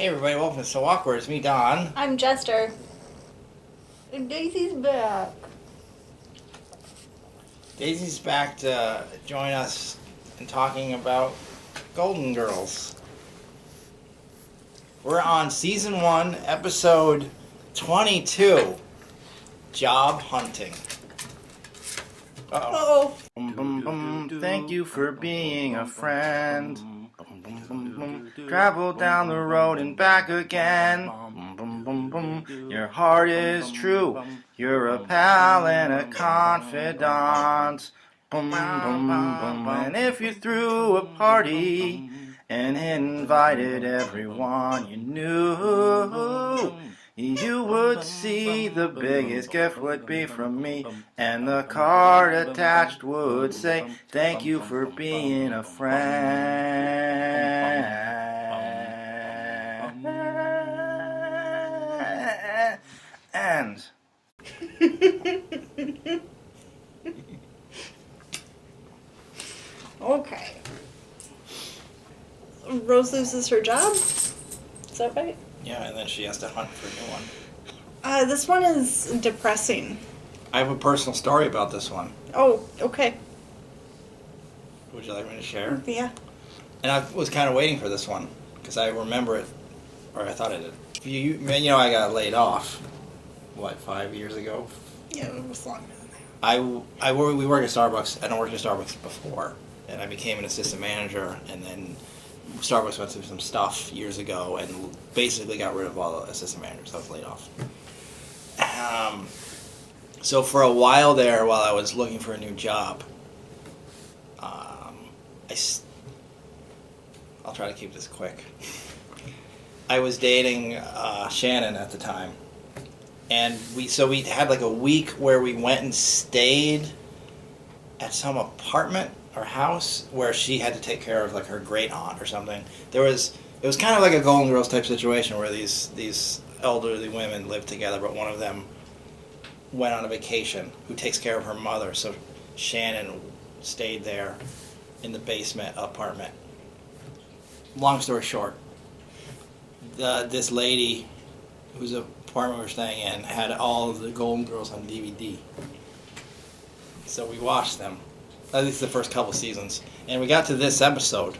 Hey everybody, welcome to So Awkward. It's me, Don. I'm Jester. And Daisy's back. Daisy's back to join us in talking about Golden Girls. We're on Season 1, Episode 22, Job Hunting. Uh-oh. Thank you for being a friend. Travel down the road and back again. Your heart is true. You're a pal and a confidant. And if you threw a party and invited everyone you knew, you would see the biggest gift would be from me, and the card attached would say, thank you for being a friend. And Okay. Rose loses her job? Is that right? yeah, and then she has to hunt for a new one. This one is depressing. I have a personal story about this one. Oh, okay. Would you like me to share? Yeah. And I was kind of waiting for this one because I remember it, or I thought I did. You know, I got laid off. What, 5 years ago? Yeah, it was longer than that. We work at Starbucks. I don't work at Starbucks before, and I became an assistant manager, and then Starbucks went through some stuff years ago and basically got rid of all the assistant managers. I was laid off. So for a while there, while I was looking for a new job, I'll try to keep this quick. I was dating Shannon at the time, and we had like a week where we went and stayed at some apartment or house where she had to take care of like her great aunt or something. It was kind of like a Golden Girls type situation where these elderly women lived together, but one of them went on a vacation who takes care of her mother. So Shannon stayed there in the basement apartment. Long story short, this lady whose apartment we were staying in had all of the Golden Girls on DVD. So we watched them, at least the first couple seasons. And we got to this episode,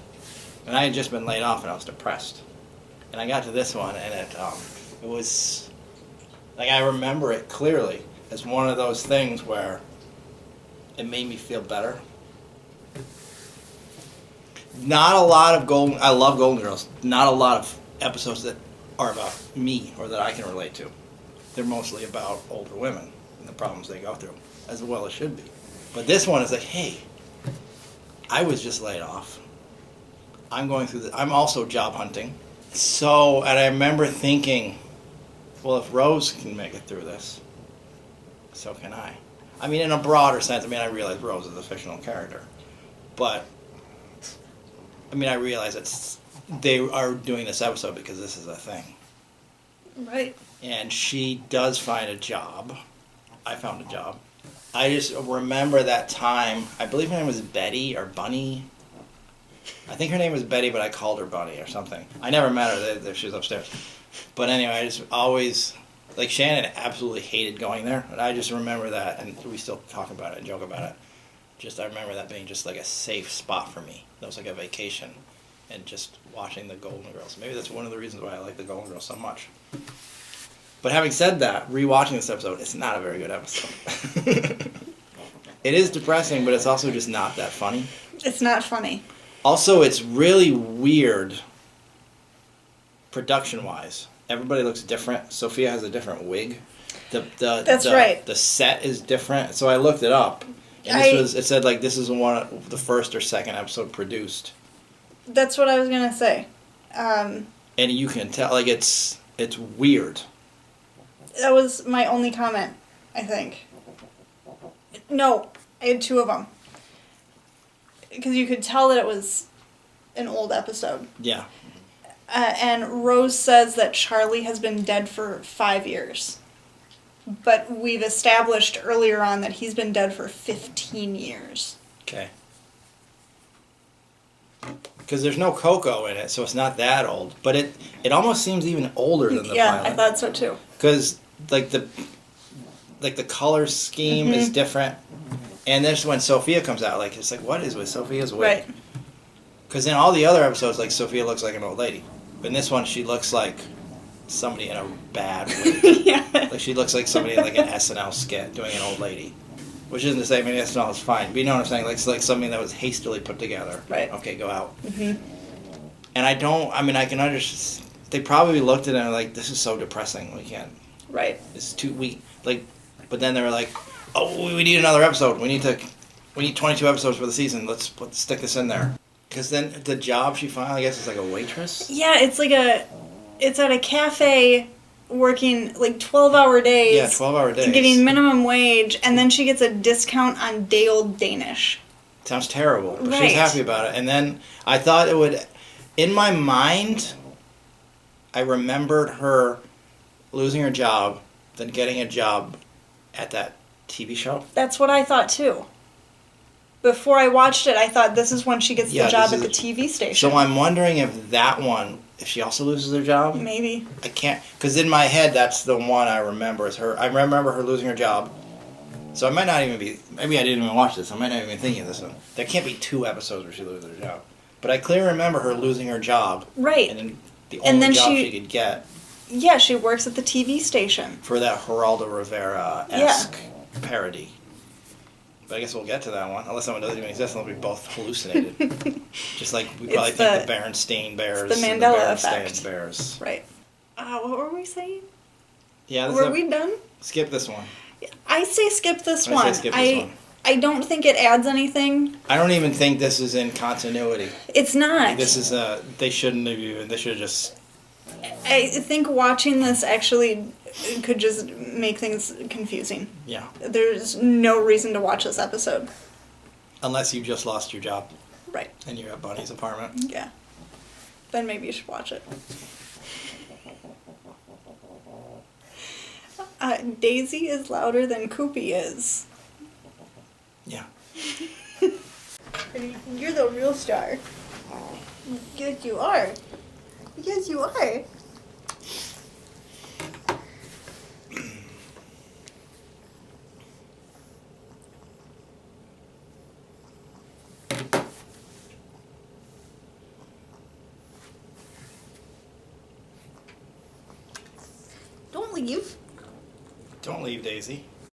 and I had just been laid off and I was depressed. And I got to this one, and it was, like, I remember it clearly as one of those things where it made me feel better. Not a lot of I love Golden Girls. Not a lot of episodes that are about me or that I can relate to. They're mostly about older women and the problems they go through, as well as should be. But this one is like, hey, I was just laid off. I'm going through I'm also job hunting. So, and I remember thinking, well, if Rose can make it through this, so can I. I mean, in a broader sense, I realize Rose is a fictional character. But, I realize they are doing this episode because this is a thing. Right. And she does find a job. I found a job. I just remember that time. I believe her name was Betty or Bunny. I think her name was Betty, but I called her Bunny or something. I never met her. She was upstairs. But anyway, I just always, like, Shannon absolutely hated going there. And I just remember that, and we still talk about it and joke about it. I remember that being just like a safe spot for me. That was like a vacation. And just watching the Golden Girls. Maybe that's one of the reasons why I like the Golden Girls so much. But having said that, rewatching this episode, it's not a very good episode. It is depressing, but it's also just not that funny. It's not funny. Also, it's really weird production-wise. Everybody looks different. Sophia has a different wig. That's right. The set is different. So I looked it up. And it said like this is the first or second episode produced. That's what I was going to say. And you can tell, like, it's weird. That was my only comment, I think. No, I had two of them. Because you could tell that it was an old episode. Yeah. And Rose says that Charlie has been dead for 5 years. But we've established earlier on that he's been dead for 15 years. Okay. because there's no Coco in it, so it's not that old. But it almost seems even older than the Yeah, pilot. I thought so too. Because like the color scheme is different, and then when Sophia comes out, like it's like what is with Sophia's wig? Right. Because in all the other episodes, like Sophia looks like an old lady, but in this one she looks like somebody in a bad wig. Yeah. Like she looks like somebody in like an SNL skit doing an old lady. Which isn't to say, I mean, SNL is fine. But you know what I'm saying? Like, it's like something that was hastily put together. Right. Okay, go out. Mhm. And I can understand. They probably looked at it and were like, this is so depressing. We can't. Right. This is too weak. Like, but then they were like, oh, we need another episode. We need 22 episodes for the season. Let's stick this in there. Because then the job she finally gets is like a waitress. Yeah, it's at a cafe working like 12-hour days. Yeah, 12-hour days. Getting minimum wage, and then she gets a discount on day-old Danish. Sounds terrible. But Right. she's happy about it. And then I thought it would, in my mind, I remembered her losing her job, then getting a job at that TV show. That's what I thought too. Before I watched it, I thought this is when she gets Yeah, the job this at the is- TV station. So I'm wondering if that one, if she also loses her job. Maybe. I can't, because in my head, that's the one I remember is her. I remember her losing her job. So I might not even be, maybe I didn't even watch this. I might not even be thinking of this one. There can't be 2 episodes where she loses her job. But I clearly remember her losing her job. Right. And then the And only then job she- she could get Yeah, she works at the TV station. for that Geraldo Rivera-esque parody. But I guess we'll get to that one. Unless that one doesn't even exist, and they'll be both hallucinated. Just like we probably It's think the- the Berenstain Bears it's the and Mandela the Berenstain effect. Bears. What were we saying? Yeah, Were we done? skip this one. I say skip this I say one. skip this one. I don't think it adds anything. I don't even think this is in continuity. It's not. This is they shouldn't have even. They should have just. I think watching this actually could just make things confusing. Yeah. There's no reason to watch this episode. Unless you just lost your job Right. and you're at Bunny's apartment. Yeah. Then maybe you should watch it. Daisy is louder than Koopy is. Yeah. You're the real star. Yes, you are. Yes, you are. Don't leave. Don't leave, Daisy.